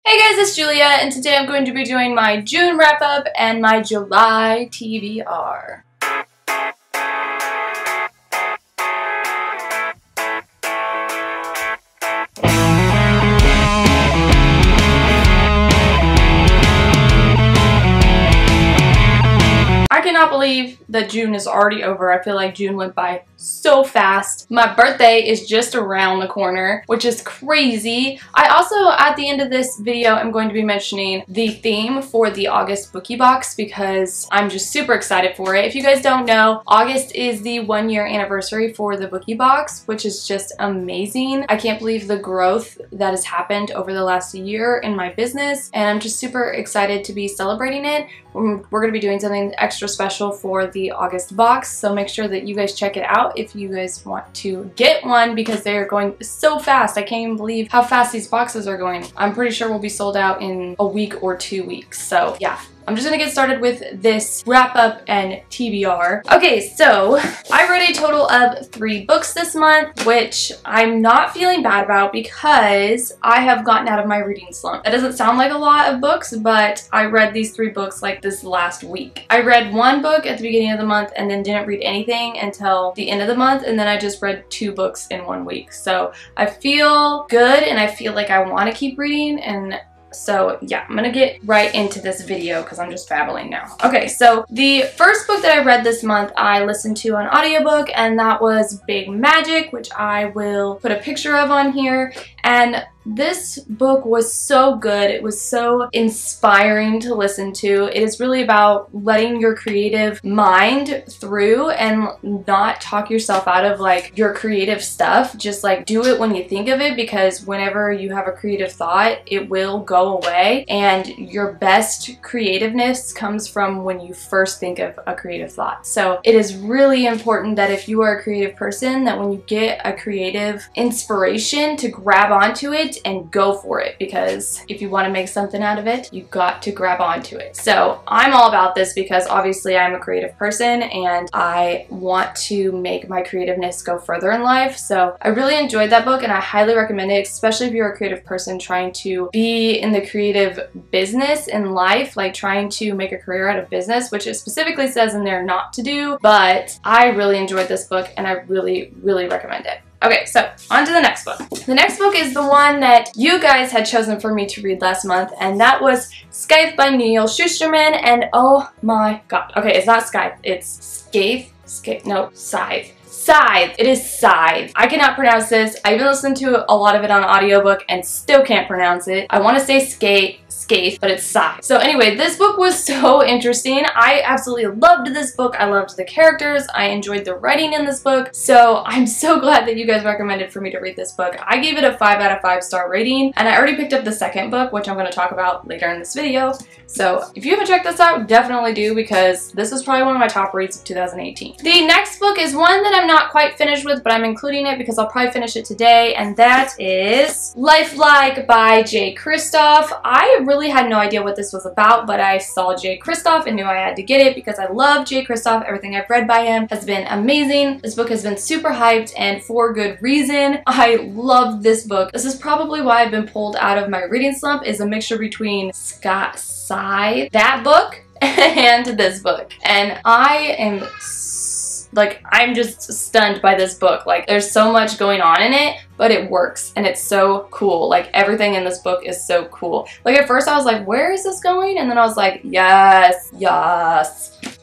Hey guys, it's Julia, and today I'm going to be doing my June wrap-up and my July TBR. I cannot believe that June is already over. I feel like June went by so fast. My birthday is just around the corner, which is crazy. I also, at the end of this video, am going to be mentioning the theme for the August Bookie box because I'm just super excited for it. If you guys don't know, August is the 1-year anniversary for the Bookie box, which is just amazing. I can't believe the growth that has happened over the last year in my business, and I'm just super excited to be celebrating it. We're going to be doing something extra special for the August box, so make sure that you guys check it out if you guys want to get one because they're going so fast. I can't even believe how fast these boxes are going. I'm pretty sure we'll be sold out in a week or 2 weeks, so yeah. I'm just gonna get started with this wrap up and TBR. Okay, so I read a total of 3 books this month, which I'm not feeling bad about because I have gotten out of my reading slump. That doesn't sound like a lot of books, but I read these 3 books like this last week. I read 1 book at the beginning of the month and then didn't read anything until the end of the month, and then I just read 2 books in 1 week. So I feel good and I feel like I want to keep reading, and so yeah, I'm gonna get right into this video because I'm just babbling now. Okay, so the first book that I read this month I listened to on audiobook, and that was Big Magic, which I will put a picture of on here. And this book was so good. It was so inspiring to listen to. It is really about letting your creative mind through and not talk yourself out of like your creative stuff. Just like do it when you think of it, because whenever you have a creative thought, it will go away, and your best creativeness comes from when you first think of a creative thought. So it is really important that if you are a creative person, that when you get a creative inspiration to grab onto it and go for it, because if you want to make something out of it, you've got to grab onto it. So I'm all about this because obviously I'm a creative person and I want to make my creativeness go further in life. So I really enjoyed that book and I highly recommend it, especially if you're a creative person trying to be in the creative business in life, like trying to make a career out of business, which it specifically says in there not to do. But I really enjoyed this book and I really recommend it. Okay, so on to the next book. The next book is the one that you guys had chosen for me to read last month, and that was Skype by Neil Shusterman, and oh my god. Okay, it's not Skype, it's Scythe. It is Scythe. I cannot pronounce this. I even listened to a lot of it on audiobook and still can't pronounce it. I want to say Skate, but it's Scythe. So anyway, this book was so interesting. I absolutely loved this book. I loved the characters. I enjoyed the writing in this book. So I'm so glad that you guys recommended for me to read this book. I gave it a 5 out of 5 star rating, and I already picked up the second book, which I'm going to talk about later in this video. So if you haven't checked this out, definitely do, because this is probably one of my top reads of 2018. The next book is one that I'm not quite finished with, but I'm including it because I'll probably finish it today, and that is Lifelike by Jay Kristoff. I really had no idea what this was about, but I saw Jay Kristoff and knew I had to get it because I love Jay Kristoff. Everything I've read by him has been amazing. This book has been super hyped, and for good reason. I love this book. This is probably why I've been pulled out of my reading slump, is a mixture between Scythe, that book, and this book. And I am I'm just stunned by this book. Like, there's so much going on in it, but it works and it's so cool. Like, everything in this book is so cool. Like, at first I was like, where is this going? And then I was like, yes.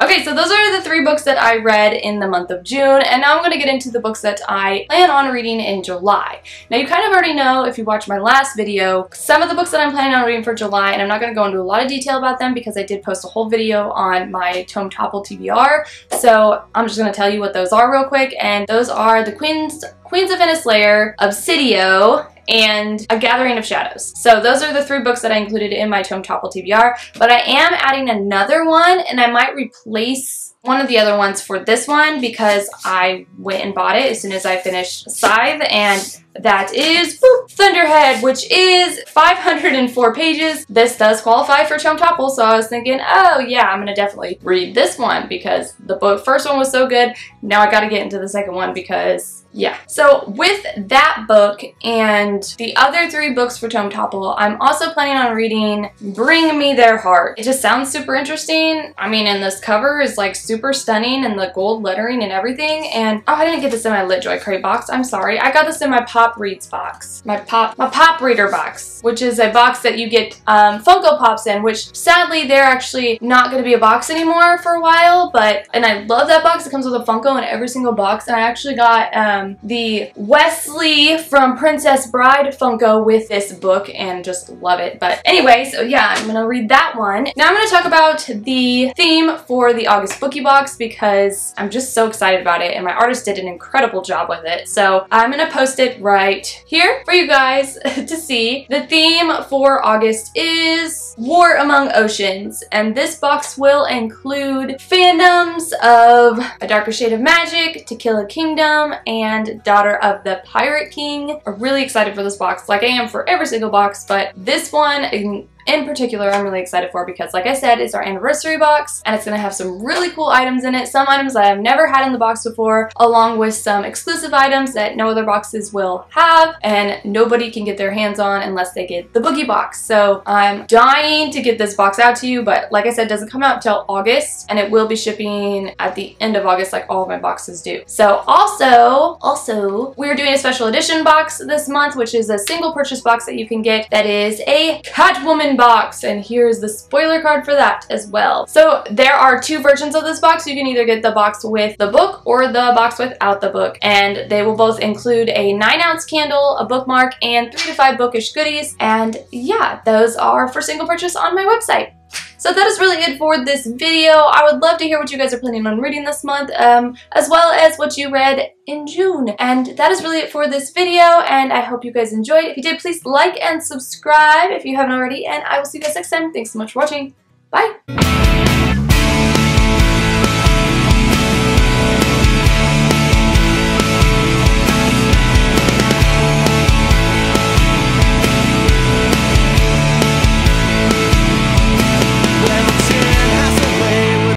Okay, so those are the 3 books that I read in the month of June, and now I'm going to get into the books that I plan on reading in July. Now, you kind of already know if you watched my last video some of the books that I'm planning on reading for July, and I'm not going to go into a lot of detail about them because I did post a whole video on my Tome Topple TBR, so I'm just going to tell you what those are real quick, and those are the Queens of Innislayer, Obsidio, and A Gathering of Shadows. So those are the 3 books that I included in my Tome Topple TBR, but I am adding another one, and I might replace one of the other ones for this one because I went and bought it as soon as I finished Scythe, and that is Thunderhead, which is 504 pages. This does qualify for Tome Topple, so I was thinking, oh yeah, I'm gonna definitely read this one because the first one was so good. Now I gotta get into the second one because yeah. So with that book and the other 3 books for Tome Topple, I'm also planning on reading Bring Me Their Heart. It just sounds super interesting. I mean, and this cover is like super stunning and the gold lettering and everything. And oh, I didn't get this in my LitJoy crate box. I'm sorry. I got this in my Pop Reads box. My Pop Reader box, which is a box that you get Funko Pops in, which sadly they're actually not going to be a box anymore for a while, and I love that box. It comes with a Funko in every single box, and I actually got the Wesley from Princess Bride Funko with this book and just love it. But anyway, so yeah, I'm gonna read that one. Now I'm gonna talk about the theme for the August Bookie box because I'm just so excited about it and my artist did an incredible job with it. So I'm gonna post it right here for you guys to see. The theme for August is War Among Oceans, and this box will include fandoms of A Darker Shade of Magic, To Kill a Kingdom, and Daughter of the Pirate King. I'm really excited for this box, like I am for every single box, but this one in particular I'm really excited for because, like I said, it's our anniversary box and it's going to have some really cool items in it. Some items that I've never had in the box before, along with some exclusive items that no other boxes will have and nobody can get their hands on unless they get the Bookie box. So I'm dying to get this box out to you, but like I said, it doesn't come out until August and it will be shipping at the end of August like all of my boxes do. So also we're doing a special edition box this month, which is a single purchase box that you can get that is a Catwoman box, and here's the spoiler card for that as well. So there are 2 versions of this box. You can either get the box with the book or the box without the book, and they will both include a 9-ounce candle, a bookmark, and 3 to 5 bookish goodies. And yeah, those are for single purchase on my website. So that is really it for this video. I would love to hear what you guys are planning on reading this month, as well as what you read in June. And that is really it for this video, and I hope you guys enjoyed. If you did, please like and subscribe if you haven't already, and I will see you guys next time. Thanks so much for watching. Bye!